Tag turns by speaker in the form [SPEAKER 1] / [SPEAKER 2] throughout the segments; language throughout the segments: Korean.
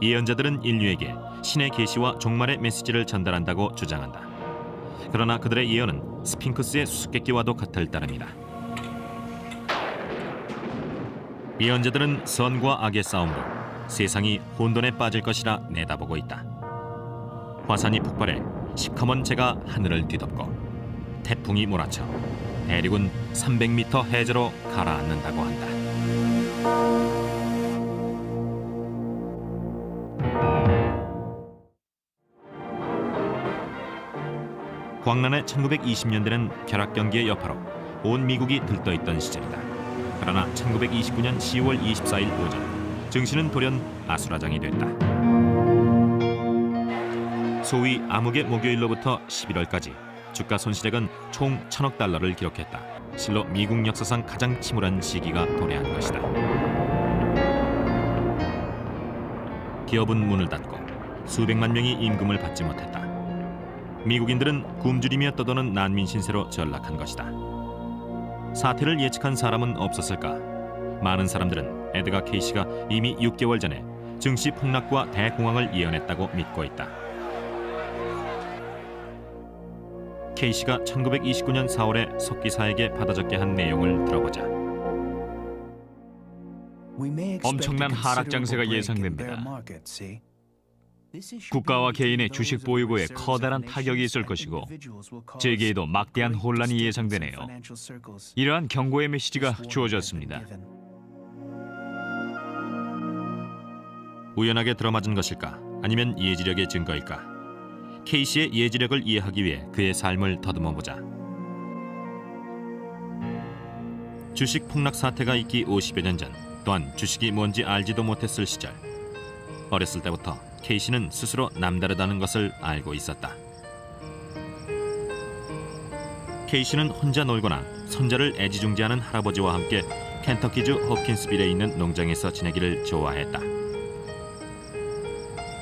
[SPEAKER 1] 예언자들은 인류에게 신의 계시와 종말의 메시지를 전달한다고 주장한다. 그러나 그들의 예언은 스핑크스의 수수께끼와도 같을 따릅니다. 예언자들은 선과 악의 싸움으로 세상이 혼돈에 빠질 것이라 내다보고 있다. 화산이 폭발해 시커먼 재가 하늘을 뒤덮고 태풍이 몰아쳐 대륙은 300m 해저로 가라앉는다고 한다. 광란의 1920년대는 벼락 경기의 여파로 온 미국이 들떠있던 시절이다. 그러나 1929년 10월 24일 오전 증시는 돌연 아수라장이 됐다. 소위 암흑의 목요일로부터 11월까지 주가 손실액은 총 1,000억 달러를 기록했다. 실로 미국 역사상 가장 침울한 시기가 도래한 것이다. 기업은 문을 닫고 수백만 명이 임금을 받지 못했다. 미국인들은 굶주리며 떠도는 난민 신세로 전락한 것이다. 사태를 예측한 사람은 없었을까? 많은 사람들은 에드가 케이시가 이미 6개월 전에 증시 폭락과 대공황을 예언했다고 믿고 있다. 케이시가 1929년 4월에 속기사에게 받아 적게 한 내용을 들어보자.
[SPEAKER 2] 엄청난 하락 장세가 예상됩니다. 국가와 개인의 주식 보유고에 커다란 타격이 있을 것이고 재계에도 막대한 혼란이 예상되네요. 이러한 경고의 메시지가 주어졌습니다.
[SPEAKER 1] 우연하게 들어맞은 것일까? 아니면 예지력의 증거일까? 케이시의 예지력을 이해하기 위해 그의 삶을 더듬어보자. 주식 폭락 사태가 있기 50여 년 전, 또한 주식이 뭔지 알지도 못했을 시절, 어렸을 때부터 케이시는 스스로 남다르다는 것을 알고 있었다. 케이시는 혼자 놀거나 손자를 애지중지하는 할아버지와 함께 켄터키주 호킨스빌에 있는 농장에서 지내기를 좋아했다.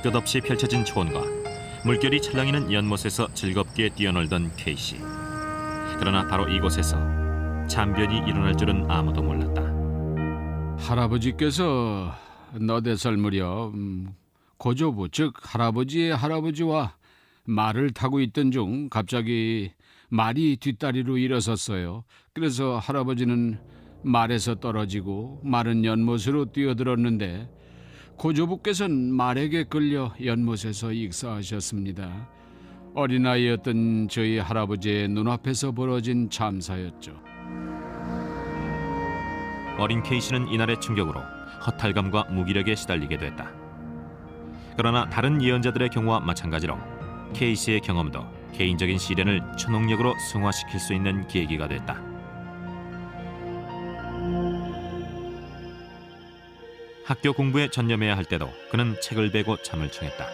[SPEAKER 1] 끝없이 펼쳐진 초원과 물결이 찰랑이는 연못에서 즐겁게 뛰어놀던 케이시. 그러나 바로 이곳에서 참변이 일어날 줄은 아무도 몰랐다.
[SPEAKER 3] 할아버지께서 너댓살 무렵 고조부 즉 할아버지의 할아버지와 말을 타고 있던 중 갑자기 말이 뒷다리로 일어섰어요. 그래서 할아버지는 말에서 떨어지고 마른 연못으로 뛰어들었는데 고조부께서는 말에게 끌려 연못에서 익사하셨습니다. 어린아이였던 저희 할아버지의 눈앞에서 벌어진 참사였죠.
[SPEAKER 1] 어린 케이시는 이날의 충격으로 허탈감과 무기력에 시달리게 됐다. 그러나 다른 예언자들의 경우와 마찬가지로 케이시의 경험도 개인적인 시련을 초능력으로 승화시킬 수 있는 계기가 됐다. 학교 공부에 전념해야 할 때도 그는 책을 베고 잠을 청했다.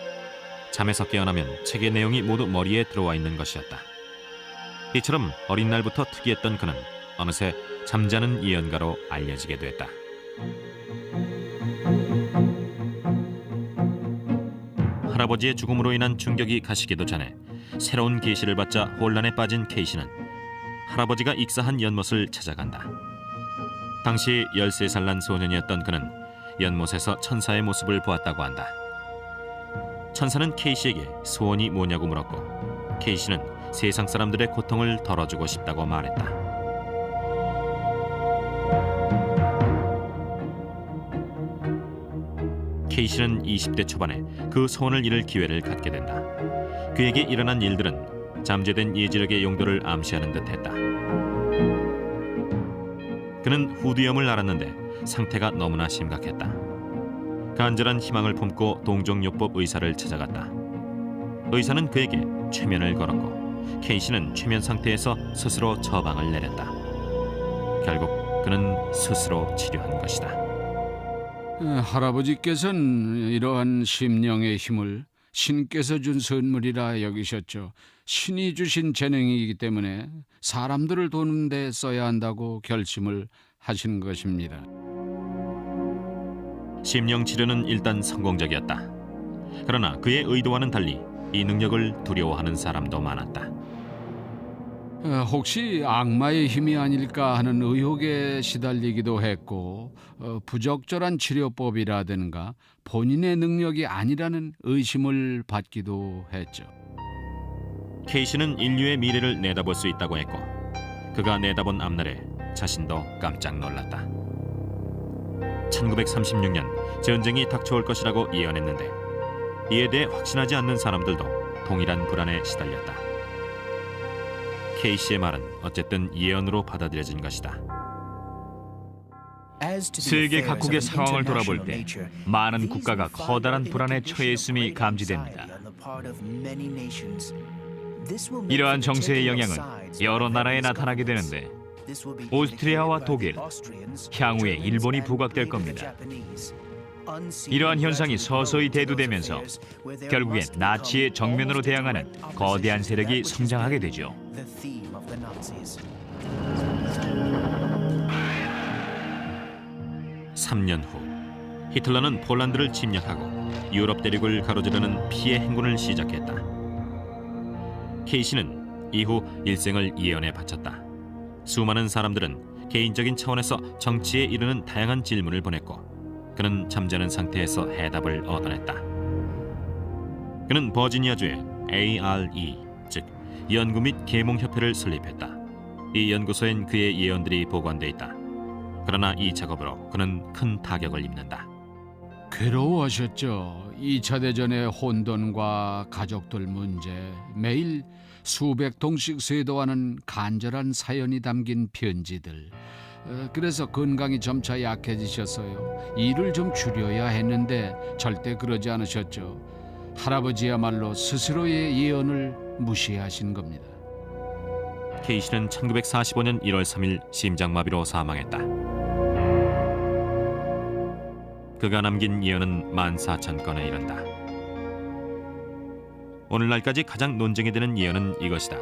[SPEAKER 1] 잠에서 깨어나면 책의 내용이 모두 머리에 들어와 있는 것이었다. 이처럼 어린 날부터 특이했던 그는 어느새 잠자는 예언가로 알려지게 됐다. 할아버지의 죽음으로 인한 충격이 가시기도 전에 새로운 계시를 받자 혼란에 빠진 케이시는 할아버지가 익사한 연못을 찾아간다. 당시 13살 난 소년이었던 그는 연못에서 천사의 모습을 보았다고 한다. 천사는 케이시에게 소원이 뭐냐고 물었고 케이시는 세상 사람들의 고통을 덜어주고 싶다고 말했다. 케이시는 20대 초반에 그 소원을 이룰 기회를 갖게 된다. 그에게 일어난 일들은 잠재된 예지력의 용도를 암시하는 듯했다. 그는 후두염을 앓았는데 상태가 너무나 심각했다. 간절한 희망을 품고 동종요법 의사를 찾아갔다. 의사는 그에게 최면을 걸었고 케이시는 최면 상태에서 스스로 처방을 내렸다. 결국 그는 스스로 치료한 것이다.
[SPEAKER 3] 할아버지께서는 이러한 심령의 힘을 신께서 준 선물이라 여기셨죠. 신이 주신 재능이기 때문에 사람들을 도는 데 써야 한다고 결심을 하신 것입니다.
[SPEAKER 1] 심령 치료는 일단 성공적이었다. 그러나 그의 의도와는 달리 이 능력을 두려워하는 사람도 많았다.
[SPEAKER 3] 혹시 악마의 힘이 아닐까 하는 의혹에 시달리기도 했고 부적절한 치료법이라든가 본인의 능력이 아니라는 의심을 받기도 했죠.
[SPEAKER 1] 케이시는 인류의 미래를 내다볼 수 있다고 했고 그가 내다본 앞날에 자신도 깜짝 놀랐다. 1936년 전쟁이 닥쳐올 것이라고 예언했는데 이에 대해 확신하지 않는 사람들도 동일한 불안에 시달렸다. 케이시의 말은 어쨌든 예언으로 받아들여진 것이다.
[SPEAKER 2] 세계 각국의 상황을 돌아볼 때 많은 국가가 커다란 불안에 처해 있음이 감지됩니다. 이러한 정세의 영향은 여러 나라에 나타나게 되는데 오스트리아와 독일, 향후에 일본이 부각될 겁니다. 이러한 현상이 서서히 대두되면서 결국엔 나치의 정면으로 대항하는 거대한 세력이 성장하게 되죠.
[SPEAKER 1] (3년) 후 히틀러는 폴란드를 침략하고 유럽 대륙을 가로지르는 피해 행군을 시작했다. 케이시는 이후 일생을 예언에 바쳤다. 수많은 사람들은 개인적인 차원에서 정치에 이르는 다양한 질문을 보냈고 그는 잠자는 상태에서 해답을 얻어냈다. 그는 버지니아주의 ARE, 즉 연구 및 계몽협회를 설립했다. 이 연구소엔 그의 예언들이 보관돼 있다. 그러나 이 작업으로 그는 큰 타격을 입는다.
[SPEAKER 3] 괴로워하셨죠. 2차 대전의 혼돈과 가족들 문제, 매일 수백 통씩 쇄도하는 간절한 사연이 담긴 편지들. 그래서 건강이 점차 약해지셨어요. 일을 좀 줄여야 했는데 절대 그러지 않으셨죠. 할아버지야말로 스스로의 예언을 무시하신 겁니다.
[SPEAKER 1] 케이시는 1945년 1월 3일 심장마비로 사망했다. 그가 남긴 예언은 14,000건에 이른다. 오늘날까지 가장 논쟁이 되는 예언은 이것이다.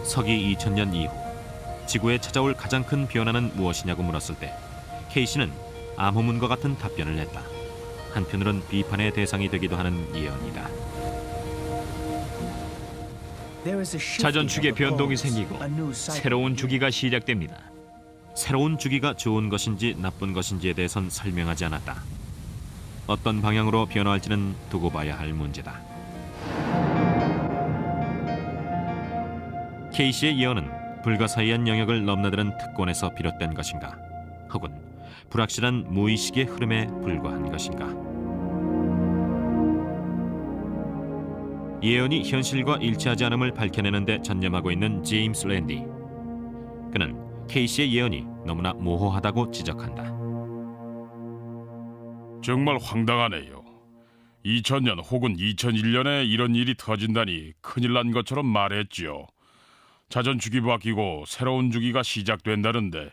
[SPEAKER 1] 서기 2000년 이후 지구에 찾아올 가장 큰 변화는 무엇이냐고 물었을 때 케이시는 암호문과 같은 답변을 냈다. 한편으론 비판의 대상이 되기도 하는 예언이다.
[SPEAKER 2] 자전축의 변동이 생기고 새로운 주기가 시작됩니다.
[SPEAKER 1] 새로운 주기가 좋은 것인지 나쁜 것인지에 대해선 설명하지 않았다. 어떤 방향으로 변화할지는 두고 봐야 할 문제다. 케이시의 예언은 불가사의한 영역을 넘나드는 특권에서 비롯된 것인가? 혹은 불확실한 무의식의 흐름에 불과한 것인가? 예언이 현실과 일치하지 않음을 밝혀내는 데 전념하고 있는 제임스 랜디. 그는 케이시의 예언이 너무나 모호하다고 지적한다.
[SPEAKER 4] 정말 황당하네요. 2000년 혹은 2001년에 이런 일이 터진다니 큰일 난 것처럼 말했지요. 자전축이 바뀌고 새로운 주기가 시작된다는데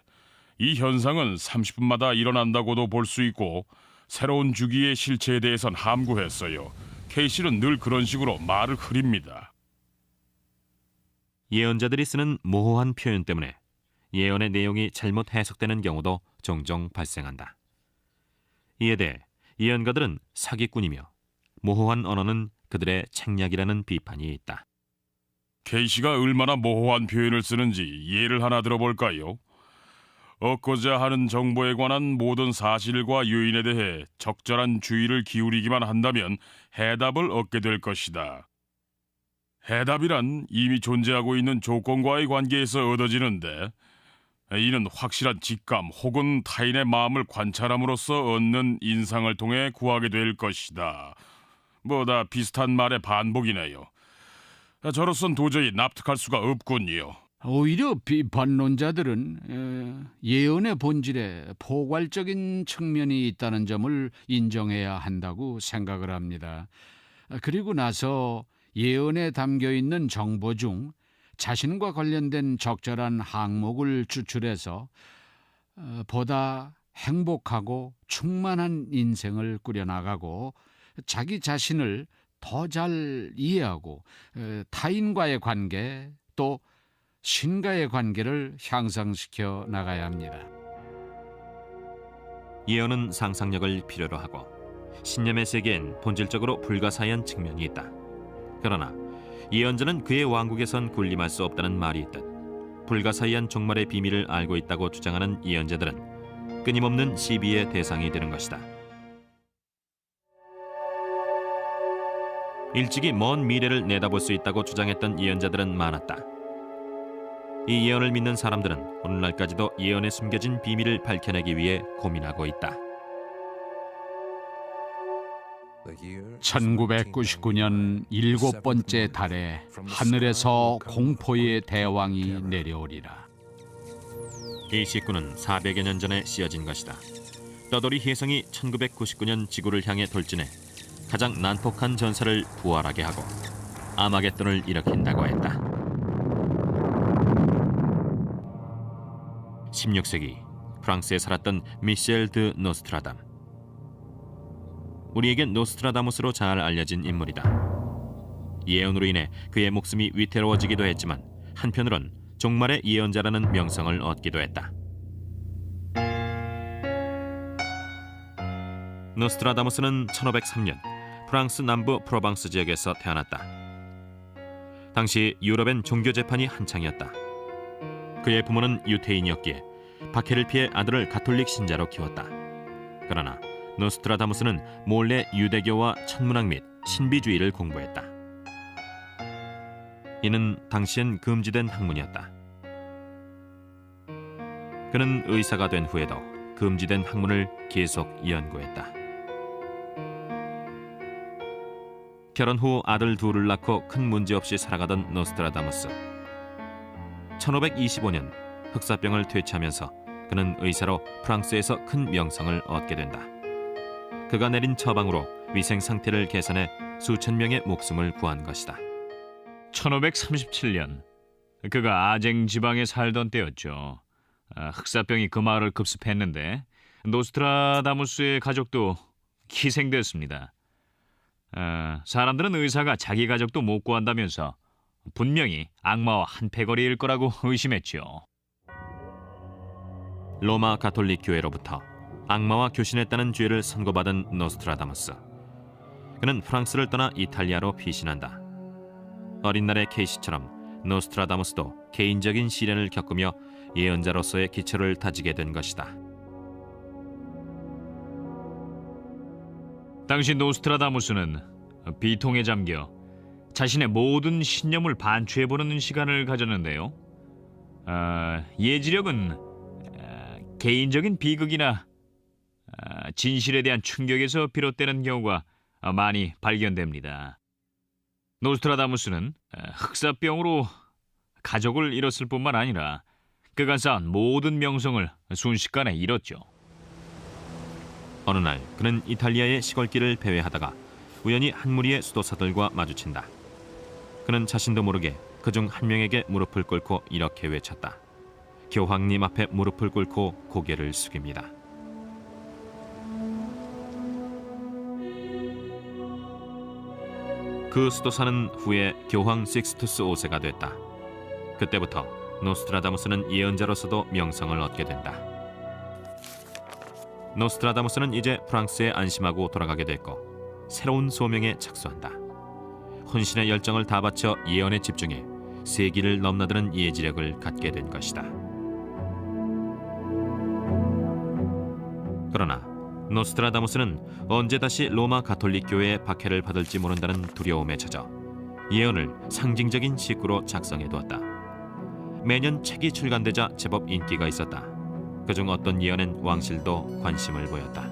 [SPEAKER 4] 이 현상은 30분마다 일어난다고도 볼 수 있고 새로운 주기의 실체에 대해선 함구했어요. 케이시는 늘 그런 식으로 말을 흐립니다.
[SPEAKER 1] 예언자들이 쓰는 모호한 표현 때문에 예언의 내용이 잘못 해석되는 경우도 종종 발생한다. 이에 대해 예언가들은 사기꾼이며 모호한 언어는 그들의 책략이라는 비판이 있다.
[SPEAKER 4] 케이시가 얼마나 모호한 표현을 쓰는지 예를 하나 들어볼까요? 얻고자 하는 정보에 관한 모든 사실과 요인에 대해 적절한 주의를 기울이기만 한다면 해답을 얻게 될 것이다. 해답이란 이미 존재하고 있는 조건과의 관계에서 얻어지는데 이는 확실한 직감 혹은 타인의 마음을 관찰함으로써 얻는 인상을 통해 구하게 될 것이다. 뭐다 비슷한 말의 반복이네요. 저로선 도저히 납득할 수가 없군요.
[SPEAKER 3] 오히려 비판론자들은 예언의 본질에 포괄적인 측면이 있다는 점을 인정해야 한다고 생각을 합니다. 그리고 나서 예언에 담겨있는 정보 중 자신과 관련된 적절한 항목을 추출해서 보다 행복하고 충만한 인생을 꾸려나가고 자기 자신을 더 잘 이해하고 타인과의 관계 또 신과의 관계를 향상시켜 나가야 합니다.
[SPEAKER 1] 예언은 상상력을 필요로 하고 신념의 세계엔 본질적으로 불가사의한 측면이 있다. 그러나 예언자는 그의 왕국에선 군림할 수 없다는 말이 있듯 불가사의한 종말의 비밀을 알고 있다고 주장하는 예언자들은 끊임없는 시비의 대상이 되는 것이다. 일찍이 먼 미래를 내다볼 수 있다고 주장했던 예언자들은 많았다. 이 예언을 믿는 사람들은 오늘날까지도 예언에 숨겨진 비밀을 밝혀내기 위해 고민하고 있다.
[SPEAKER 3] 1999년 7번째 달에 하늘에서 공포의 대왕이 내려오리라.
[SPEAKER 1] 이 시구는 400여 년 전에 씌어진 것이다. 떠돌이 혜성이 1999년 지구를 향해 돌진해 가장 난폭한 전사를 부활하게 하고 아마겟돈을 일으킨다고 했다. 16세기 프랑스에 살았던 미셸 드 노스트라담. 우리에겐 노스트라다무스로 잘 알려진 인물이다. 예언으로 인해 그의 목숨이 위태로워지기도 했지만 한편으론 종말의 예언자라는 명성을 얻기도 했다. 노스트라다무스는 1503년 프랑스 남부 프로방스 지역에서 태어났다. 당시 유럽엔 종교 재판이 한창이었다. 그의 부모는 유태인이었기에 박해를 피해 아들을 가톨릭 신자로 키웠다. 그러나 노스트라다무스는 몰래 유대교와 천문학 및 신비주의를 공부했다. 이는 당시엔 금지된 학문이었다. 그는 의사가 된 후에도 금지된 학문을 계속 연구했다. 결혼 후 아들 둘을 낳고 큰 문제 없이 살아가던 노스트라다무스. 1525년 흑사병을 퇴치하면서 그는 의사로 프랑스에서 큰 명성을 얻게 된다. 그가 내린 처방으로 위생 상태를 개선해 수천 명의 목숨을 구한 것이다.
[SPEAKER 2] 1537년 그가 아쟁 지방에 살던 때였죠. 흑사병이 그 마을을 급습했는데 노스트라다무스의 가족도 희생됐습니다. 사람들은 의사가 자기 가족도 못 구한다면서 분명히 악마와 한패거리일 거라고 의심했죠.
[SPEAKER 1] 로마 가톨릭 교회로부터 악마와 교신했다는 죄를 선고받은 노스트라다무스. 그는 프랑스를 떠나 이탈리아로 피신한다. 어린 날의 케이시처럼 노스트라다무스도 개인적인 시련을 겪으며 예언자로서의 기초를 다지게 된 것이다.
[SPEAKER 2] 당시 노스트라다무스는 비통에 잠겨 자신의 모든 신념을 반추해보는 시간을 가졌는데요. 예지력은 개인적인 비극이나 진실에 대한 충격에서 비롯되는 경우가 많이 발견됩니다. 노스트라다무스는 흑사병으로 가족을 잃었을 뿐만 아니라 그가 쌓은 모든 명성을 순식간에 잃었죠.
[SPEAKER 1] 어느 날 그는 이탈리아의 시골길을 배회하다가 우연히 한 무리의 수도사들과 마주친다. 그는 자신도 모르게 그중 한 명에게 무릎을 꿇고 이렇게 외쳤다. 교황님 앞에 무릎을 꿇고 고개를 숙입니다. 그 수도사는 후에 교황 식스투스 5세가 됐다. 그때부터 노스트라다무스는 예언자로서도 명성을 얻게 된다. 노스트라다무스는 이제 프랑스에 안심하고 돌아가게 됐고 새로운 소명에 착수한다. 혼신의 열정을 다 바쳐 예언에 집중해 세기를 넘나드는 예지력을 갖게 된 것이다. 그러나 노스트라다무스는 언제 다시 로마 가톨릭 교회의 박해를 받을지 모른다는 두려움에 젖어 예언을 상징적인 시구로 작성해 두었다. 매년 책이 출간되자 제법 인기가 있었다. 그중 어떤 예언엔 왕실도 관심을 보였다.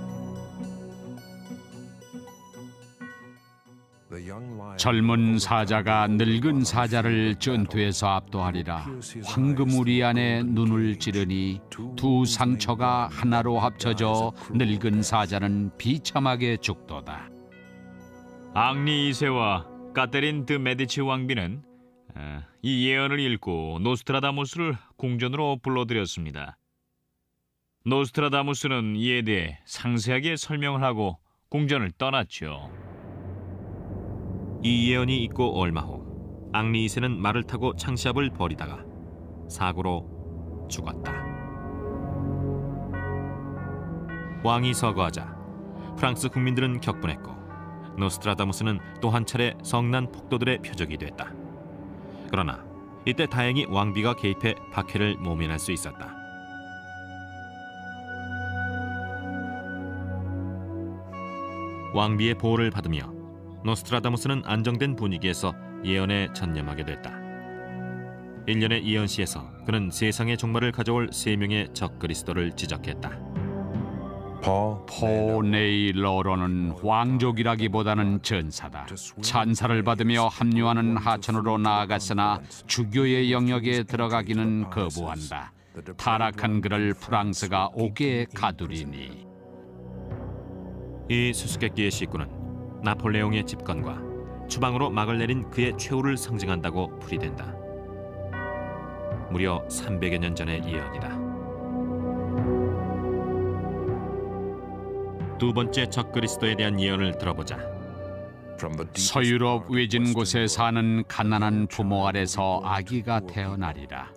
[SPEAKER 3] 젊은 사자가 늙은 사자를 전투에서 압도하리라. 황금우리 안에 눈을 찌르니 두 상처가 하나로 합쳐져 늙은 사자는 비참하게 죽도다.
[SPEAKER 2] 앙리 2세와 까테린 드 메디치 왕비는 이 예언을 읽고 노스트라다무스를 궁전으로 불러들였습니다. 노스트라다무스는 이에 대해 상세하게 설명을 하고 궁전을 떠났죠.
[SPEAKER 1] 이 예언이 있고 얼마 후 앙리 2세는 말을 타고 창시합을 벌이다가 사고로 죽었다. 왕이 서거하자 프랑스 국민들은 격분했고 노스트라다무스는 또 한 차례 성난 폭도들의 표적이 됐다. 그러나 이때 다행히 왕비가 개입해 박해를 모면할 수 있었다. 왕비의 보호를 받으며 노스트라다무스는 안정된 분위기에서 예언에 전념하게 됐다. 1년의 예언시에서 그는 세상의 종말을 가져올 3명의 적그리스도를 지적했다.
[SPEAKER 3] 포네일러로는 왕족이라기보다는 전사다. 찬사를 받으며 합류하는 하천으로 나아갔으나 주교의 영역에 들어가기는 거부한다. 타락한 그를 프랑스가 옥에 가두리니.
[SPEAKER 1] 이 수수께끼의 식구는 나폴레옹의 집권과 추방으로 막을 내린 그의 최후를 상징한다고 풀이된다. 무려 300여 년 전의 예언이다. 두 번째 적그리스도에 대한 예언을 들어보자.
[SPEAKER 3] 서유럽 외진 곳에 사는 가난한 부모 아래서 아기가 태어나리라.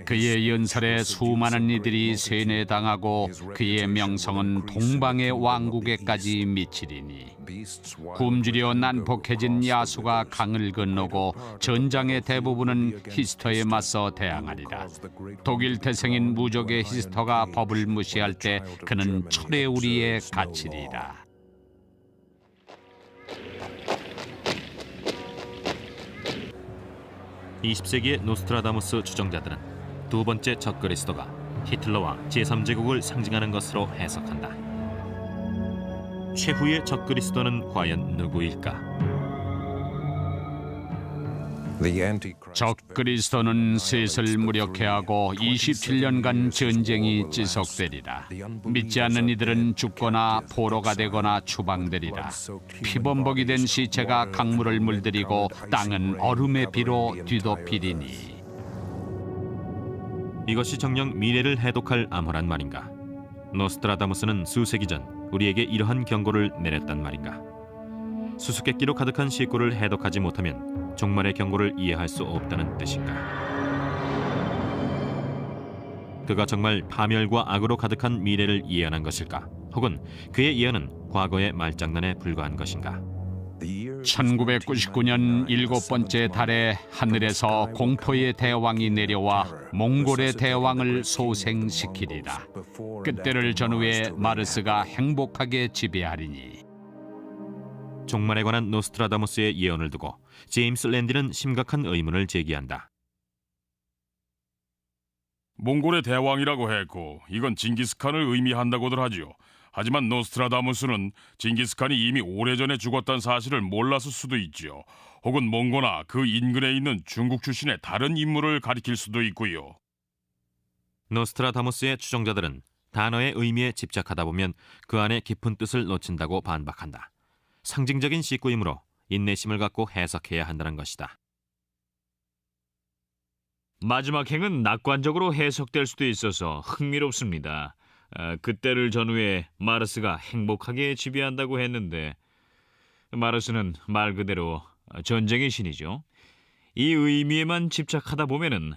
[SPEAKER 3] 그의 연설에 수많은 이들이 세뇌당하고 그의 명성은 동방의 왕국에까지 미치리니 굶주려 난폭해진 야수가 강을 건너고 전장의 대부분은 히스터에 맞서 대항하리라. 독일 태생인 무족의 히스터가 법을 무시할 때 그는 철의 우리에 갇히리라.
[SPEAKER 1] (20세기의) 노스트라다무스 추정자들은 두 번째 적그리스도가 히틀러와 제3제국을 상징하는 것으로 해석한다. 최후의 적그리스도는 과연 누구일까?
[SPEAKER 3] 적그리스도는 셋을 무력해 하고 27년간 전쟁이 지속되리라. 믿지 않는 이들은 죽거나 포로가 되거나 추방되리라. 피범벅이 된 시체가 강물을 물들이고 땅은 얼음의 비로 뒤덮이리니.
[SPEAKER 1] 이것이 정녕 미래를 해독할 암호란 말인가? 노스트라다무스는 수세기 전 우리에게 이러한 경고를 내렸단 말인가? 수수께끼로 가득한 시구를 해독하지 못하면 종말의 경고를 이해할 수 없다는 뜻인가? 그가 정말 파멸과 악으로 가득한 미래를 예언한 것일까? 혹은 그의 예언은 과거의 말장난에 불과한 것인가?
[SPEAKER 3] 1999년 7번째 달에 하늘에서 공포의 대왕이 내려와 몽골의 대왕을 소생시키리라. 그때를 전후에 마르스가 행복하게 지배하리니.
[SPEAKER 1] 종말에 관한 노스트라다무스의 예언을 두고 제임스 랜디는 심각한 의문을 제기한다.
[SPEAKER 4] 몽골의 대왕이라고 했고 이건 징기스칸을 의미한다고들 하지요. 하지만 노스트라다무스는 징기스칸이 이미 오래전에 죽었다는 사실을 몰랐을 수도 있지요. 혹은 몽고나 그 인근에 있는 중국 출신의 다른 인물을 가리킬 수도 있고요.
[SPEAKER 1] 노스트라다무스의 추종자들은 단어의 의미에 집착하다 보면 그 안에 깊은 뜻을 놓친다고 반박한다. 상징적인 시구이므로 인내심을 갖고 해석해야 한다는 것이다.
[SPEAKER 2] 마지막 행은 낙관적으로 해석될 수도 있어서 흥미롭습니다. 그때를 전후에 마르스가 행복하게 지배한다고 했는데 마르스는 말 그대로 전쟁의 신이죠. 이 의미에만 집착하다 보면은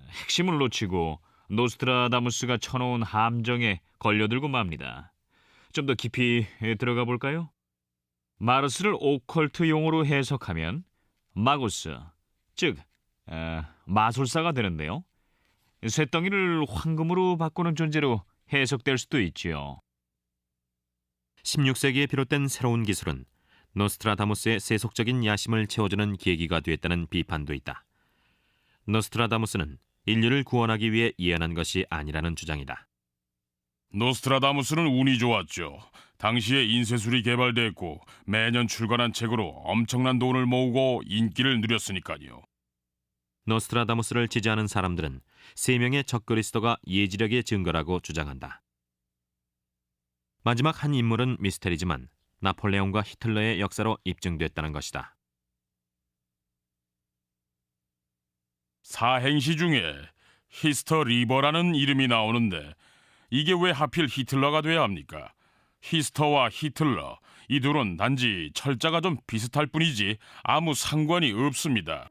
[SPEAKER 2] 핵심을 놓치고 노스트라다무스가 쳐놓은 함정에 걸려들고 맙니다. 좀 더 깊이 들어가 볼까요? 마르스를 오컬트 용어로 해석하면 마구스, 즉 마술사가 되는데요. 쇳덩이를 황금으로 바꾸는 존재로 해석될 수도 있지요.
[SPEAKER 1] 16세기에 비롯된 새로운 기술은 노스트라다무스의 세속적인 야심을 채워주는 계기가 되었다는 비판도 있다. 노스트라다무스는 인류를 구원하기 위해 예언한 것이 아니라는 주장이다.
[SPEAKER 4] 노스트라다무스는 운이 좋았죠. 당시에 인쇄술이 개발됐고 매년 출간한 책으로 엄청난 돈을 모으고 인기를 누렸으니까요.
[SPEAKER 1] 노스트라다무스를 지지하는 사람들은 3명의 적그리스도가 예지력의 증거라고 주장한다. 마지막 한 인물은 미스테리지만 나폴레옹과 히틀러의 역사로 입증됐다는 것이다.
[SPEAKER 4] 사행시 중에 히스터 리버라는 이름이 나오는데 이게 왜 하필 히틀러가 돼야 합니까? 히스터와 히틀러, 이 둘은 단지 철자가 좀 비슷할 뿐이지 아무 상관이 없습니다.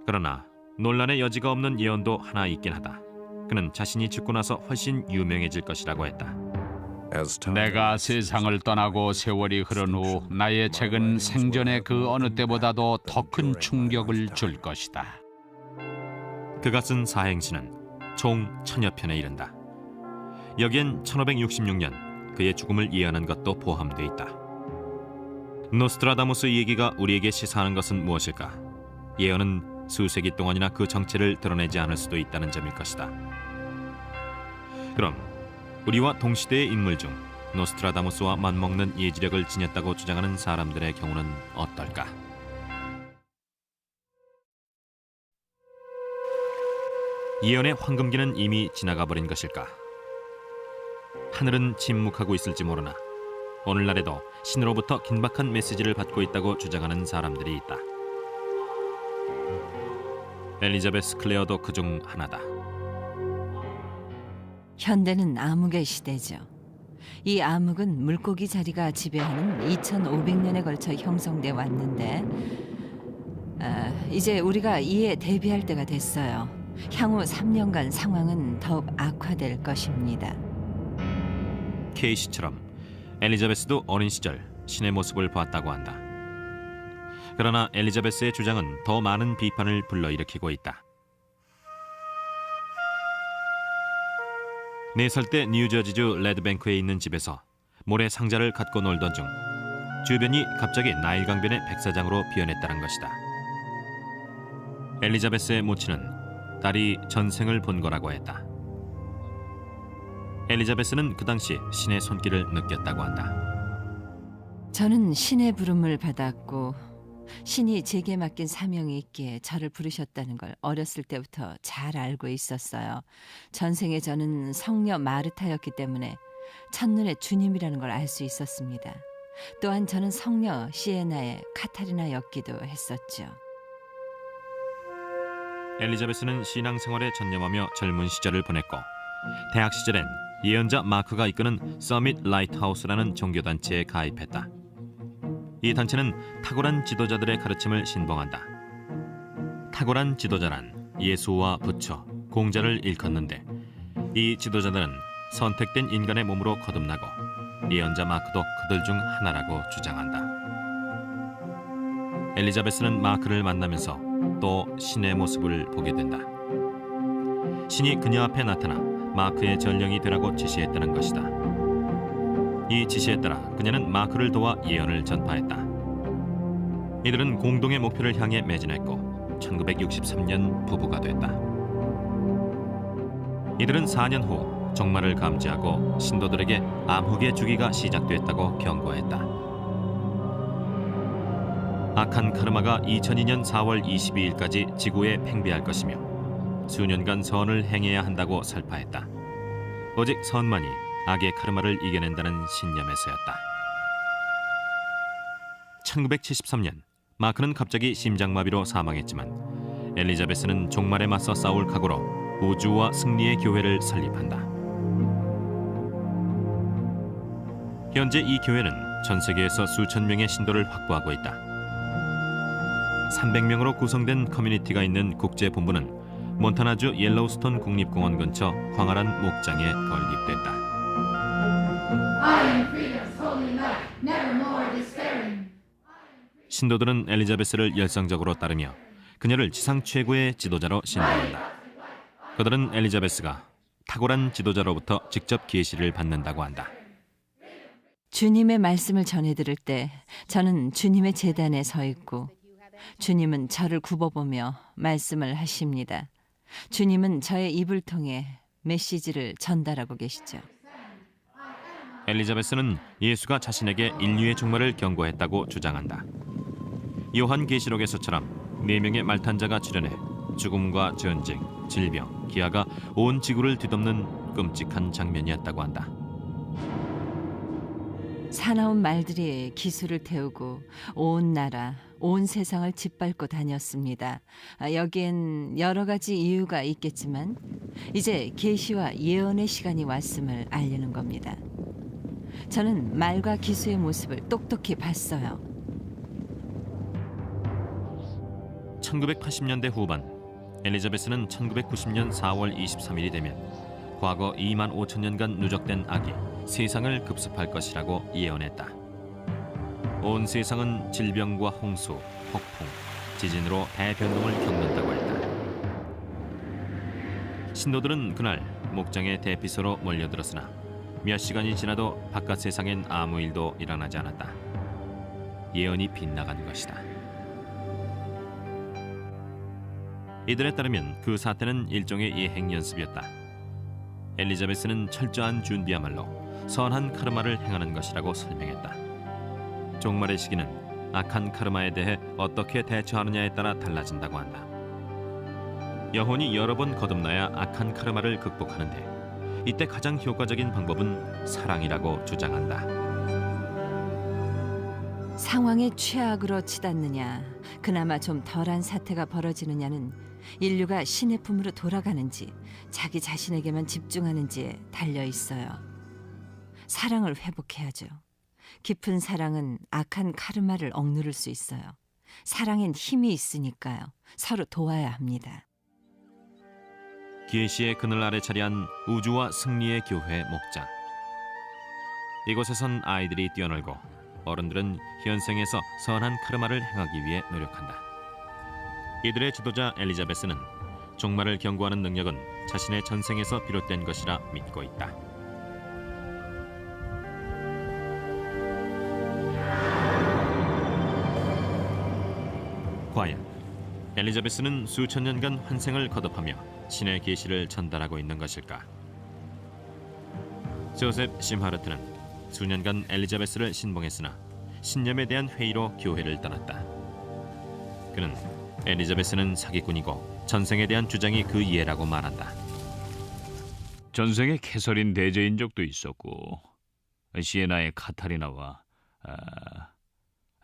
[SPEAKER 1] 그러나 논란의 여지가 없는 예언도 하나 있긴 하다. 그는 자신이 죽고 나서 훨씬 유명해질 것이라고 했다.
[SPEAKER 3] 내가 세상을 떠나고 세월이 흐른 후 나의 책은 생전의 그 어느 때보다도 더 큰 충격을 줄 것이다.
[SPEAKER 1] 그가 쓴 사행시는 총 1000여 편에 이른다. 여기엔 1566년 그의 죽음을 예언한 것도 포함되어 있다. 노스트라다무스 얘기가 우리에게 시사하는 것은 무엇일까? 예언은 수세기 동안이나 그 정체를 드러내지 않을 수도 있다는 점일 것이다. 그럼 우리와 동시대의 인물 중 노스트라다무스와 맞먹는 예지력을 지녔다고 주장하는 사람들의 경우는 어떨까? 예언의 황금기는 이미 지나가 버린 것일까? 하늘은 침묵하고 있을지 모르나 오늘날에도 신으로부터 긴박한 메시지를 받고 있다고 주장하는 사람들이 있다. 엘리자베스 클레어도 그중 하나다.
[SPEAKER 5] 현대는 암흑의 시대죠. 이 암흑은 물고기 자리가 지배하는 2500년에 걸쳐 형성돼 왔는데 이제 우리가 이에 대비할 때가 됐어요. 향후 3년간 상황은 더욱 악화될 것입니다.
[SPEAKER 1] 케이시처럼 엘리자베스도 어린 시절 신의 모습을 보았다고 한다. 그러나 엘리자베스의 주장은 더 많은 비판을 불러일으키고 있다. 4살 때 뉴저지주 레드뱅크에 있는 집에서 모래 상자를 갖고 놀던 중 주변이 갑자기 나일 강변의 백사장으로 변했다는 것이다. 엘리자베스의 모친은 딸이 전생을 본 거라고 했다. 엘리자베스는 그 당시 신의 손길을 느꼈다고 한다.
[SPEAKER 5] 저는 신의 부름을 받았고 신이 제게 맡긴 사명이 있기에 저를 부르셨다는 걸 어렸을 때부터 잘 알고 있었어요. 전생에 저는 성녀 마르타였기 때문에 첫눈에 주님이라는 걸 알 수 있었습니다. 또한 저는 성녀 시에나의 카타리나였기도 했었죠.
[SPEAKER 1] 엘리자베스는 신앙생활에 전념하며 젊은 시절을 보냈고 대학 시절엔 예언자 마크가 이끄는 서밋 라이트하우스라는 종교단체에 가입했다. 이 단체는 탁월한 지도자들의 가르침을 신봉한다. 탁월한 지도자란 예수와 부처, 공자를 일컫는데 이 지도자들은 선택된 인간의 몸으로 거듭나고 예언자 마크도 그들 중 하나라고 주장한다. 엘리자베스는 마크를 만나면서 또 신의 모습을 보게 된다. 신이 그녀 앞에 나타나 마크의 전령이 되라고 지시했다는 것이다. 이 지시에 따라 그녀는 마크를 도와 예언을 전파했다. 이들은 공동의 목표를 향해 매진했고 1963년 부부가 됐다. 이들은 4년 후 종말을 감지하고 신도들에게 암흑의 주기가 시작됐다고 경고했다. 악한 카르마가 2002년 4월 22일까지 지구에 팽배할 것이며 수년간 선을 행해야 한다고 설파했다. 오직 선만이 악의 카르마를 이겨낸다는 신념에서였다. 1973년 마크는 갑자기 심장마비로 사망했지만 엘리자베스는 종말에 맞서 싸울 각오로 우주와 승리의 교회를 설립한다. 현재 이 교회는 전 세계에서 수천 명의 신도를 확보하고 있다. 300명으로 구성된 커뮤니티가 있는 국제본부는 몬타나주 옐로우스톤 국립공원 근처 광활한 목장에 건립됐다. 신도들은 엘리자베스를 열성적으로 따르며 그녀를 지상 최고의 지도자로 신봉한다. 그들은 엘리자베스가 탁월한 지도자로부터 직접 계시를 받는다고 한다.
[SPEAKER 5] 주님의 말씀을 전해드릴 때 저는 주님의 제단에 서 있고 주님은 저를 굽어보며 말씀을 하십니다. 주님은 저의 입을 통해 메시지를 전달하고 계시죠.
[SPEAKER 1] 엘리자베스는 예수가 자신에게 인류의 종말을 경고했다고 주장한다. 요한계시록에서처럼 4명의 말탄자가 출현해 죽음과 전쟁, 질병, 기아가 온 지구를 뒤덮는 끔찍한 장면이었다고 한다.
[SPEAKER 5] 사나운 말들이 기술을 태우고 온 나라, 온 세상을 짓밟고 다녔습니다. 여기엔 여러 가지 이유가 있겠지만 이제 계시와 예언의 시간이 왔음을 알리는 겁니다. 저는 말과 기수의 모습을 똑똑히 봤어요.
[SPEAKER 1] 1980년대 후반 엘리자베스는 1990년 4월 23일이 되면 과거 2만 5천 년간 누적된 악이 세상을 급습할 것이라고 예언했다. 온 세상은 질병과 홍수, 폭풍, 지진으로 대변동을 겪는다고 했다. 신도들은 그날 목장의 대피소로 몰려들었으나 몇 시간이 지나도 바깥 세상엔 아무 일도 일어나지 않았다. 예언이 빗나간 것이다. 이들에 따르면 그 사태는 일종의 예행 연습이었다. 엘리자베스는 철저한 준비야말로 선한 카르마를 행하는 것이라고 설명했다. 종말의 시기는 악한 카르마에 대해 어떻게 대처하느냐에 따라 달라진다고 한다. 영혼이 여러 번 거듭나야 악한 카르마를 극복하는데 이때 가장 효과적인 방법은 사랑이라고 주장한다.
[SPEAKER 5] 상황의 최악으로 치닫느냐, 그나마 좀 덜한 사태가 벌어지느냐는 인류가 신의 품으로 돌아가는지 자기 자신에게만 집중하는지에 달려 있어요. 사랑을 회복해야죠. 깊은 사랑은 악한 카르마를 억누를 수 있어요. 사랑엔 힘이 있으니까요. 서로 도와야 합니다.
[SPEAKER 1] 계시의 그늘 아래 자리한 우주와 승리의 교회 목장. 이곳에선 아이들이 뛰어놀고 어른들은 현생에서 선한 카르마를 행하기 위해 노력한다. 이들의 지도자 엘리자베스는 종말을 경고하는 능력은 자신의 전생에서 비롯된 것이라 믿고 있다. 과연 엘리자베스는 수천 년간 환생을 거듭하며 신의 계시를 전달하고 있는 것일까? 조셉 심하르트는 수년간 엘리자베스를 신봉했으나 신념에 대한 회의로 교회를 떠났다. 그는 엘리자베스는 사기꾼이고 전생에 대한 주장이 그 이해라고 말한다.
[SPEAKER 2] 전생에 캐서린 대제인 적도 있었고 시에나의 카타리나와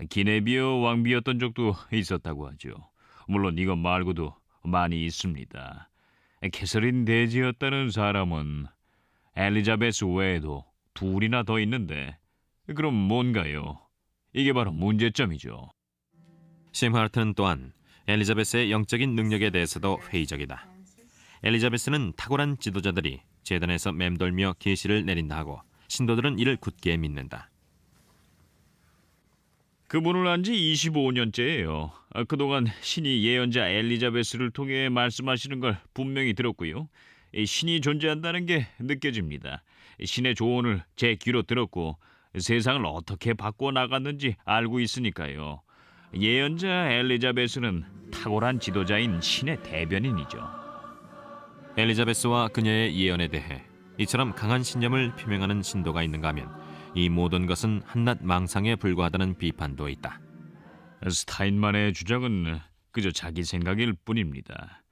[SPEAKER 2] 기네비어 왕비였던 적도 있었다고 하죠. 물론 이것 말고도 많이 있습니다. 캐서린 대제였다는 사람은 엘리자베스 외에도 둘이나 더 있는데 그럼 뭔가요? 이게 바로 문제점이죠.
[SPEAKER 1] 심하르트는 또한 엘리자베스의 영적인 능력에 대해서도 회의적이다. 엘리자베스는 탁월한 지도자들이 제단에서 맴돌며 계시를 내린다 하고 신도들은 이를 굳게 믿는다.
[SPEAKER 2] 그분을 안 지 25년째예요. 그동안 신이 예언자 엘리자베스를 통해 말씀하시는 걸 분명히 들었고요. 신이 존재한다는 게 느껴집니다. 신의 조언을 제 귀로 들었고 세상을 어떻게 바꿔나갔는지 알고 있으니까요. 예언자 엘리자베스는 탁월한 지도자인 신의 대변인이죠.
[SPEAKER 1] 엘리자베스와 그녀의 예언에 대해 이처럼 강한 신념을 표명하는 신도가 있는가 하면 이 모든 것은 한낱 망상에 불과하다는 비판도 있다.
[SPEAKER 2] 스타인만의 주장은 그저 자기 생각일 뿐입니다.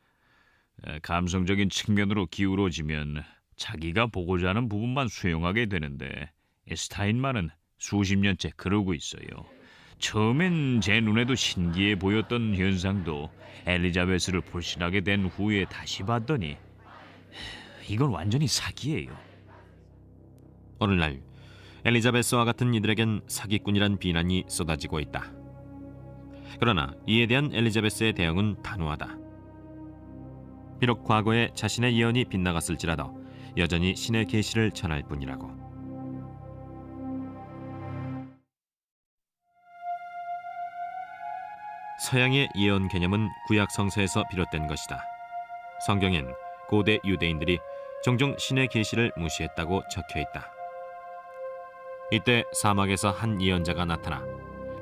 [SPEAKER 2] 감성적인 측면으로 기울어지면 자기가 보고자 하는 부분만 수용하게 되는데 스타인만은 수십 년째 그러고 있어요. 처음엔 제 눈에도 신기해 보였던 현상도 엘리자베스를 불신하게 된 후에 다시 봤더니 이건 완전히 사기예요.
[SPEAKER 1] 어느 날 엘리자베스와 같은 이들에겐 사기꾼이란 비난이 쏟아지고 있다. 그러나 이에 대한 엘리자베스의 대응은 단호하다. 비록 과거에 자신의 예언이 빗나갔을지라도 여전히 신의 계시를 전할 뿐이라고. 서양의 예언 개념은 구약 성서에서 비롯된 것이다. 성경엔 고대 유대인들이 종종 신의 계시를 무시했다고 적혀 있다. 이때 사막에서 한 예언자가 나타나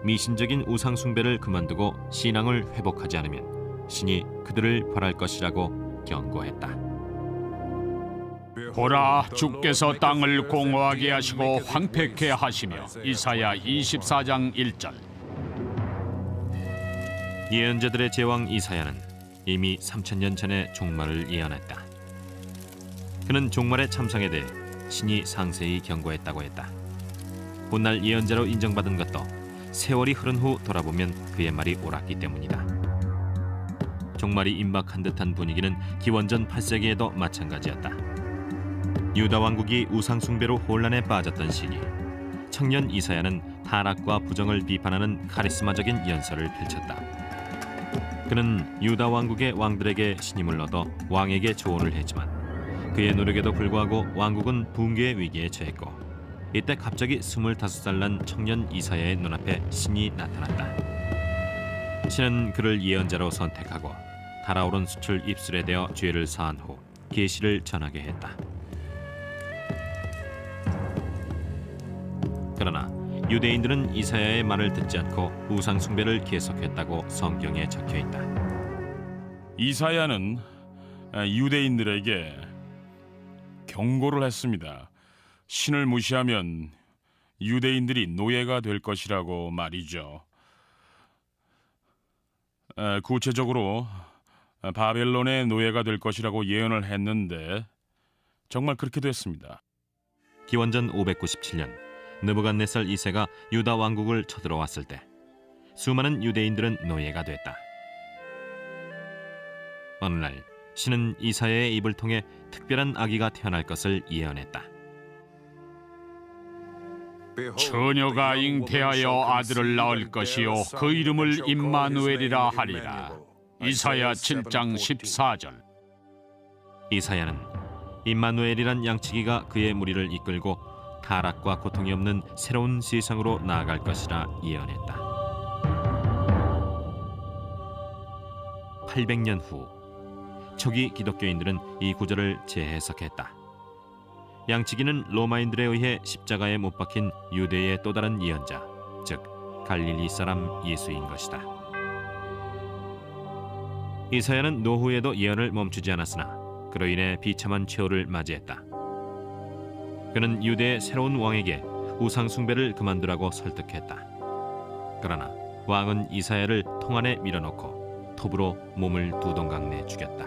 [SPEAKER 1] 미신적인 우상 숭배를 그만두고 신앙을 회복하지 않으면 신이 그들을 벌할 것이라고 경고했다.
[SPEAKER 3] 보라, 주께서 땅을 공허하게 하시고 황폐케 하시며. 이사야 24장 1절.
[SPEAKER 1] 예언자들의 제왕 이사야는 이미 3000년 전에 종말을 예언했다. 그는 종말의 참상에 대해 신이 상세히 경고했다고 했다. 훗날 예언자로 인정받은 것도 세월이 흐른 후 돌아보면 그의 말이 옳았기 때문이다. 종말이 임박한 듯한 분위기는 기원전 8세기에도 마찬가지였다. 유다 왕국이 우상 숭배로 혼란에 빠졌던 시기, 청년 이사야는 타락과 부정을 비판하는 카리스마적인 연설을 펼쳤다. 그는 유다 왕국의 왕들에게 신임을 얻어 왕에게 조언을 했지만 그의 노력에도 불구하고 왕국은 붕괴의 위기에 처했고 이때 갑자기 25살 난 청년 이사야의 눈앞에 신이 나타났다. 신은 그를 예언자로 선택하고 달아오른 숯을 입술에 대어 죄를 사한 후 계시를 전하게 했다. 그러나 유대인들은 이사야의 말을 듣지 않고 우상 숭배를 계속했다고 성경에 적혀 있다.
[SPEAKER 4] 이사야는 유대인들에게 경고를 했습니다. 신을 무시하면 유대인들이 노예가 될 것이라고 말이죠. 구체적으로 바벨론의 노예가 될 것이라고 예언을 했는데 정말 그렇게 됐습니다.
[SPEAKER 1] 기원전 597년 느부갓네살 2세가 유다 왕국을 쳐들어왔을 때 수많은 유대인들은 노예가 됐다. 어느 날 신은 이사야의 입을 통해 특별한 아기가 태어날 것을 예언했다.
[SPEAKER 3] 처녀가 잉태하여 아들을 낳을 것이요 그 이름을 임마누엘이라 하리라. 이사야 7장 14절.
[SPEAKER 1] 이사야는 임마누엘이란 양치기가 그의 무리를 이끌고 타락과 고통이 없는 새로운 세상으로 나아갈 것이라 예언했다. 800년 후 초기 기독교인들은 이 구절을 재해석했다. 양치기는 로마인들에 의해 십자가에 못 박힌 유대의 또 다른 예언자, 즉 갈릴리 사람 예수인 것이다. 이사야는 노후에도 예언을 멈추지 않았으나 그로 인해 비참한 최후를 맞이했다. 그는 유대의 새로운 왕에게 우상 숭배를 그만두라고 설득했다. 그러나 왕은 이사야를 통 안에 밀어넣고 톱으로 몸을 두 동강 내 죽였다.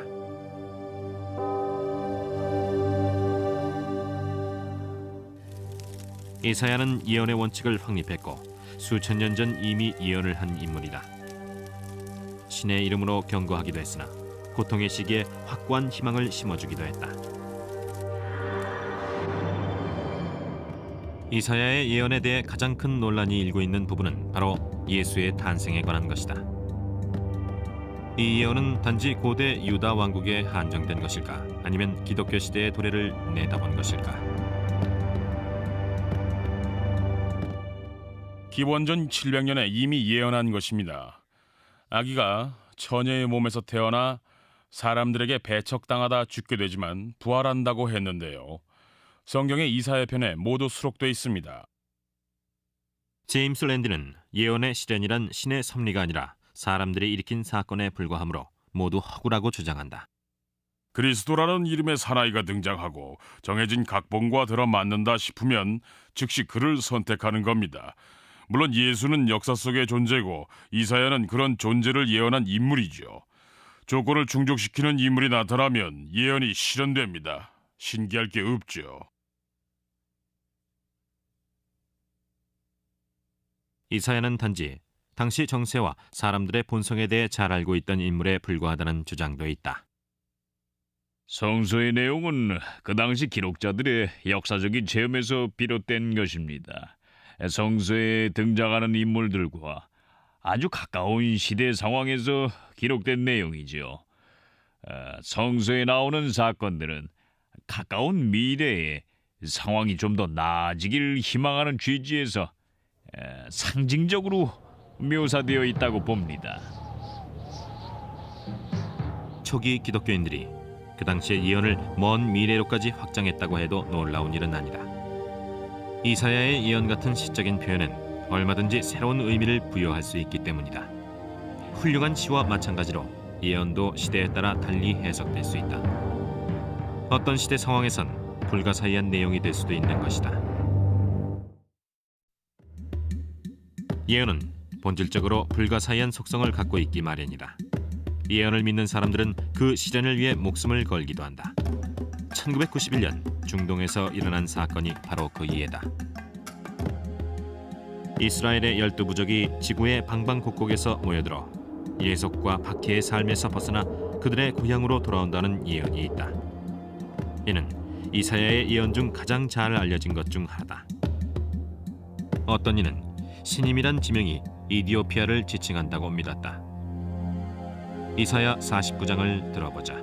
[SPEAKER 1] 이사야는 예언의 원칙을 확립했고 수천 년 전 이미 예언을 한 인물이다. 신의 이름으로 경고하기도 했으나 고통의 시기에 확고한 희망을 심어주기도 했다. 이사야의 예언에 대해 가장 큰 논란이 일고 있는 부분은 바로 예수의 탄생에 관한 것이다. 이 예언은 단지 고대 유다 왕국에 한정된 것일까? 아니면 기독교 시대의 도래를 내다본 것일까?
[SPEAKER 4] 기원전 700년에 이미 예언한 것입니다. 아기가 처녀의 몸에서 태어나 사람들에게 배척당하다 죽게 되지만 부활한다고 했는데요. 성경의 이사야 편에 모두 수록되어 있습니다.
[SPEAKER 1] 제임스 랜디는 예언의 실현이란 신의 섭리가 아니라 사람들이 일으킨 사건에 불과하므로 모두 허구라고 주장한다.
[SPEAKER 4] 그리스도라는 이름의 사나이가 등장하고 정해진 각본과 들어맞는다 싶으면 즉시 그를 선택하는 겁니다. 물론 예수는 역사 속의 존재고 이사야는 그런 존재를 예언한 인물이죠. 조건을 충족시키는 인물이 나타나면 예언이 실현됩니다. 신기할 게 없죠.
[SPEAKER 1] 이사야는 단지 당시 정세와 사람들의 본성에 대해 잘 알고 있던 인물에 불과하다는 주장도 있다.
[SPEAKER 2] 성서의 내용은 그 당시 기록자들의 역사적인 체험에서 비롯된 것입니다. 성서에 등장하는 인물들과 아주 가까운 시대 상황에서 기록된 내용이죠. 성서에 나오는 사건들은 가까운 미래에 상황이 좀 더 나아지길 희망하는 취지에서 상징적으로 묘사되어 있다고 봅니다.
[SPEAKER 1] 초기 기독교인들이 그 당시의 예언을 먼 미래로까지 확장했다고 해도 놀라운 일은 아니다. 이사야의 예언 같은 시적인 표현은 얼마든지 새로운 의미를 부여할 수 있기 때문이다. 훌륭한 시와 마찬가지로 예언도 시대에 따라 달리 해석될 수 있다. 어떤 시대 상황에선 불가사의한 내용이 될 수도 있는 것이다. 예언은 본질적으로 불가사의한 속성을 갖고 있기 마련이다. 예언을 믿는 사람들은 그 실현을 위해 목숨을 걸기도 한다. 1991년 중동에서 일어난 사건이 바로 그 예다. 이스라엘의 12부족이 지구의 방방곡곡에서 모여들어 예속과 박해의 삶에서 벗어나 그들의 고향으로 돌아온다는 예언이 있다. 이는 이사야의 예언 중 가장 잘 알려진 것 중 하나다. 어떤 이는 신임이란 지명이 이디오피아를 지칭한다고 믿었다. 이사야 49장을 들어보자.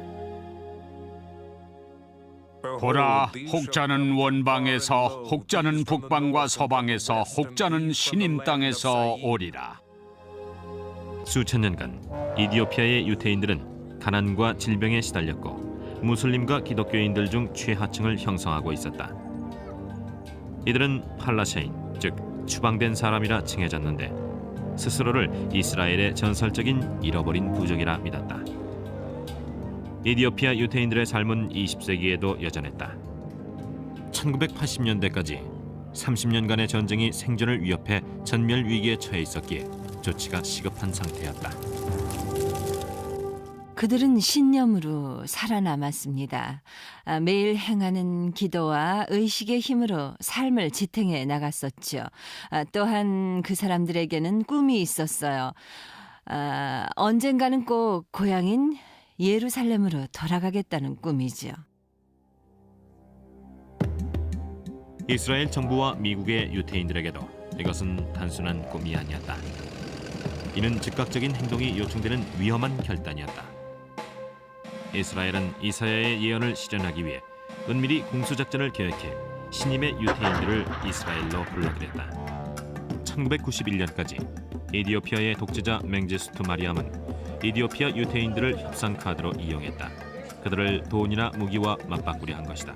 [SPEAKER 3] 보라, 혹자는 원방에서, 혹자는 북방과 서방에서, 혹자는 신임 땅에서 오리라.
[SPEAKER 1] 수천 년간 이디오피아의 유태인들은 가난과 질병에 시달렸고 무슬림과 기독교인들 중 최하층을 형성하고 있었다. 이들은 팔라샤인, 즉 추방된 사람이라 칭해졌는데 스스로를 이스라엘의 전설적인 잃어버린 부족이라 믿었다. 이디오피아 유태인들의 삶은 20세기에도 여전했다. 1980년대까지 30년간의 전쟁이 생존을 위협해 전멸 위기에 처해 있었기에 조치가 시급한 상태였다.
[SPEAKER 5] 그들은 신념으로 살아남았습니다. 매일 행하는 기도와 의식의 힘으로 삶을 지탱해 나갔었죠. 또한 그 사람들에게는 꿈이 있었어요. 언젠가는 꼭 고향인 예루살렘으로 돌아가겠다는 꿈이죠.
[SPEAKER 1] 이스라엘 정부와 미국의 유태인들에게도 이것은 단순한 꿈이 아니었다. 이는 즉각적인 행동이 요청되는 위험한 결단이었다. 이스라엘은 이사야의 예언을 실현하기 위해 은밀히 공수작전을 계획해 신임의 유태인들을 이스라엘로 불러들였다. 1991년까지 에디오피아의 독재자 맹제스투 마리암은 이디오피아 유태인들을 협상 카드로 이용했다. 그들을 돈이나 무기와 맞바꾸려 한 것이다.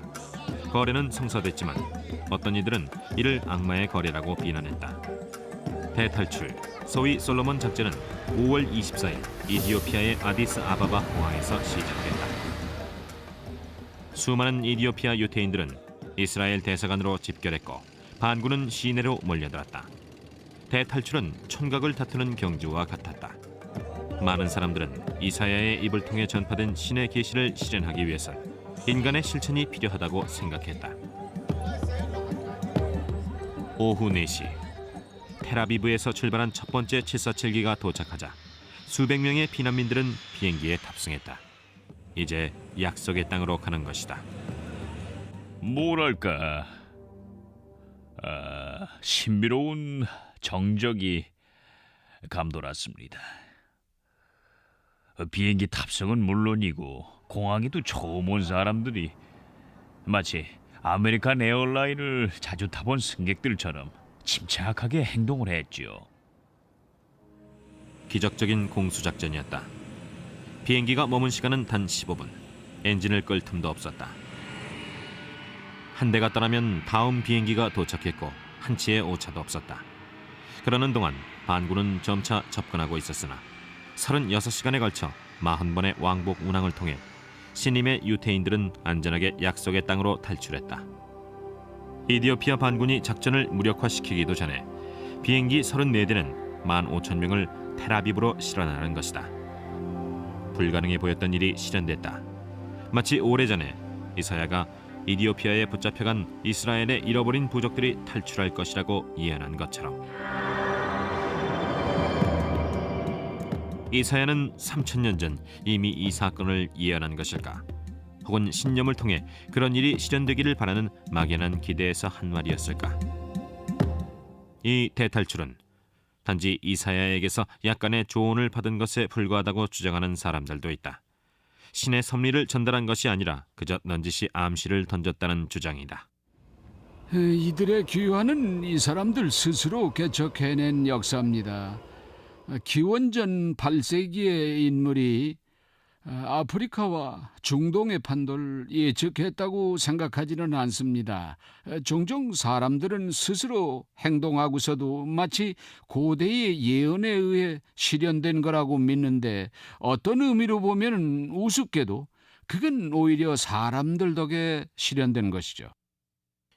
[SPEAKER 1] 거래는 성사됐지만 어떤 이들은 이를 악마의 거래라고 비난했다. 대탈출, 소위 솔로몬 작전은 5월 24일 이디오피아의 아디스 아바바 공항에서 시작됐다. 수많은 이디오피아 유태인들은 이스라엘 대사관으로 집결했고 반군은 시내로 몰려들었다. 대탈출은 촌각을 다투는 경주와 같았다. 많은 사람들은 이사야의 입을 통해 전파된 신의 계시를 실현하기 위해선 인간의 실천이 필요하다고 생각했다. 오후 4시 텔아비브에서 출발한 첫 번째 747기가 도착하자 수백 명의 피난민들은 비행기에 탑승했다. 이제 약속의 땅으로 가는 것이다.
[SPEAKER 2] 뭐랄까, 신비로운 정적이 감돌았습니다. 비행기 탑승은 물론이고 공항에도 처음 온 사람들이 마치 아메리칸 에어라인을 자주 타본 승객들처럼 침착하게 행동을 했지요.
[SPEAKER 1] 기적적인 공수작전이었다. 비행기가 머문 시간은 단 15분. 엔진을 끌 틈도 없었다. 한 대가 떠나면 다음 비행기가 도착했고 한치의 오차도 없었다. 그러는 동안 반군은 점차 접근하고 있었으나 36시간에 걸쳐 40번의 왕복 운항을 통해 신임의 유태인들은 안전하게 약속의 땅으로 탈출했다. 이디오피아 반군이 작전을 무력화시키기도 전에 비행기 34대는 15,000명을 텔아비브로 실어나른 것이다. 불가능해 보였던 일이 실현됐다. 마치 오래전에 이사야가 이디오피아에 붙잡혀간 이스라엘의 잃어버린 부족들이 탈출할 것이라고 예언한 것처럼. 이사야는 3000년 전 이미 이 사건을 예언한 것일까? 혹은 신념을 통해 그런 일이 실현되기를 바라는 막연한 기대에서 한 말이었을까? 이 대탈출은 단지 이사야에게서 약간의 조언을 받은 것에 불과하다고 주장하는 사람들도 있다. 신의 섭리를 전달한 것이 아니라 그저 넌지시 암시를 던졌다는 주장이다.
[SPEAKER 3] 이들의 귀환은 이 사람들 스스로 개척해낸 역사입니다. 기원전 8세기의 인물이 아프리카와 중동의 판도를 예측했다고 생각하지는 않습니다. 종종 사람들은 스스로 행동하고서도 마치 고대의 예언에 의해 실현된 거라고 믿는데 어떤 의미로 보면 우습게도 그건 오히려 사람들 덕에 실현된 것이죠.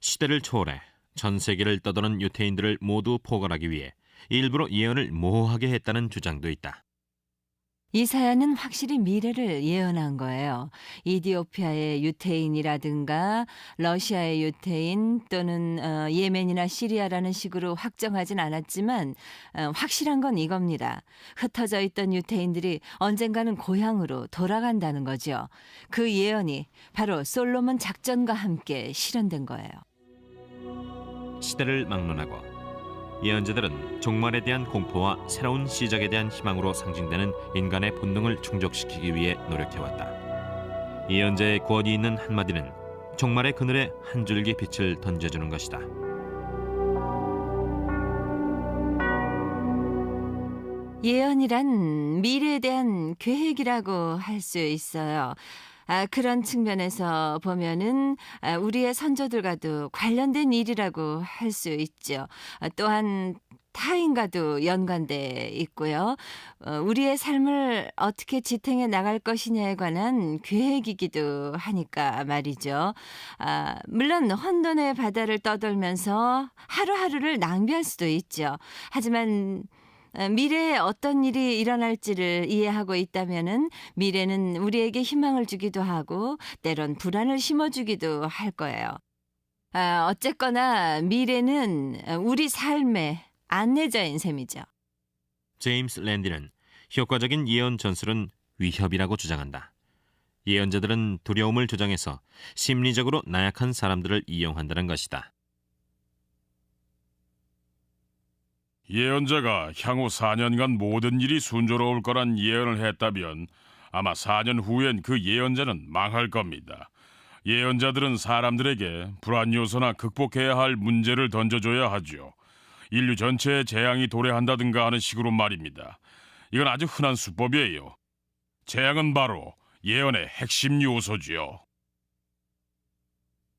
[SPEAKER 1] 시대를 초월해 전 세계를 떠도는 유태인들을 모두 포괄하기 위해 일부러 예언을 모호하게 했다는 주장도 있다.
[SPEAKER 5] 이사야는 확실히 미래를 예언한 거예요. 이디오피아의 유태인이라든가 러시아의 유태인 또는 예멘이나 시리아라는 식으로 확정하진 않았지만 확실한 건 이겁니다. 흩어져 있던 유태인들이 언젠가는 고향으로 돌아간다는 거죠. 그 예언이 바로 솔로몬 작전과 함께 실현된 거예요.
[SPEAKER 1] 시대를 막론하고 예언자들은 종말에 대한 공포와 새로운 시작에 대한 희망으로 상징되는 인간의 본능을 충족시키기 위해 노력해왔다. 예언자의 권위 있는 한마디는 종말의 그늘에 한 줄기 빛을 던져주는 것이다.
[SPEAKER 5] 예언이란 미래에 대한 계획이라고 할 수 있어요. 그런 측면에서 보면은 우리의 선조들과도 관련된 일이라고 할 수 있죠. 또한 타인과도 연관돼 있고요. 우리의 삶을 어떻게 지탱해 나갈 것이냐에 관한 계획이기도 하니까 말이죠. 물론 혼돈의 바다를 떠돌면서 하루하루를 낭비할 수도 있죠. 하지만 미래에 어떤 일이 일어날지를 이해하고 있다면은 미래는 우리에게 희망을 주기도 하고 때론 불안을 심어주기도 할 거예요. 어쨌거나 미래는 우리 삶의 안내자인 셈이죠.
[SPEAKER 1] 제임스 랜디는 효과적인 예언 전술은 위협이라고 주장한다. 예언자들은 두려움을 조장해서 심리적으로 나약한 사람들을 이용한다는 것이다.
[SPEAKER 4] 예언자가 향후 4년간 모든 일이 순조로울 거란 예언을 했다면 아마 4년 후엔 그 예언자는 망할 겁니다. 예언자들은 사람들에게 불안 요소나 극복해야 할 문제를 던져줘야 하죠. 인류 전체에 재앙이 도래한다든가 하는 식으로 말입니다. 이건 아주 흔한 수법이에요. 재앙은 바로 예언의 핵심 요소지요.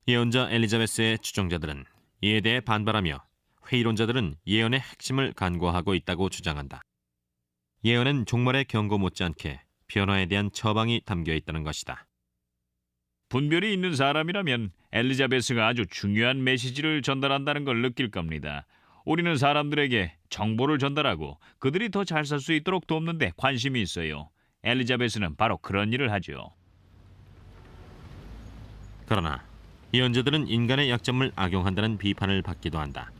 [SPEAKER 1] 예언자 엘리자베스의 추종자들은 이에 대해 반발하며 회의론자들은 예언의 핵심을 간과하고 있다고 주장한다. 예언은 종말의 경고 못지않게 변화에 대한 처방이 담겨 있다는 것이다.
[SPEAKER 2] 분별이 있는 사람이라면 엘리자베스가 아주 중요한 메시지를 전달한다는 걸 느낄 겁니다. 우리는 사람들에게 정보를 전달하고 그들이 더 잘 살 수 있도록 돕는 데 관심이 있어요. 엘리자베스는 바로 그런 일을 하죠.
[SPEAKER 1] 그러나 예언자들은 인간의 약점을 악용한다는 비판을 받기도 한다.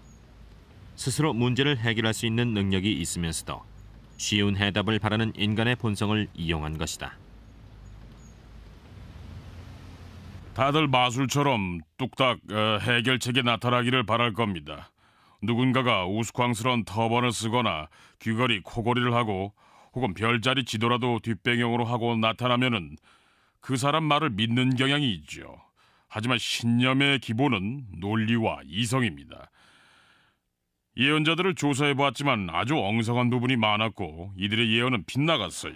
[SPEAKER 1] 스스로 문제를 해결할 수 있는 능력이 있으면서도 쉬운 해답을 바라는 인간의 본성을 이용한 것이다.
[SPEAKER 4] 다들 마술처럼 뚝딱 해결책이 나타나기를 바랄 겁니다. 누군가가 우스꽝스러운 터번을 쓰거나 귀걸이 코걸이를 하고 혹은 별자리 지도라도 뒷배경으로 하고 나타나면은 그 사람 말을 믿는 경향이 있죠. 하지만 신념의 기본은 논리와 이성입니다. 예언자들을 조사해보았지만 아주 엉성한 부분이 많았고 이들의 예언은 빗나갔어요.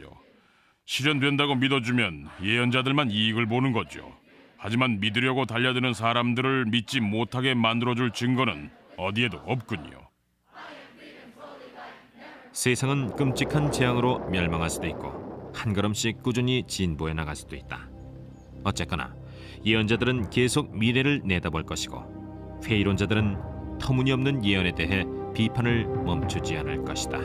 [SPEAKER 4] 실현된다고 믿어주면 예언자들만 이익을 보는 거죠. 하지만 믿으려고 달려드는 사람들을 믿지 못하게 만들어줄 증거는 어디에도 없군요.
[SPEAKER 1] 세상은 끔찍한 재앙으로 멸망할 수도 있고 한 걸음씩 꾸준히 진보해 나갈 수도 있다. 어쨌거나 예언자들은 계속 미래를 내다볼 것이고 회의론자들은 터무니없는 예언에 대해 비판을 멈추지 않을 것이다.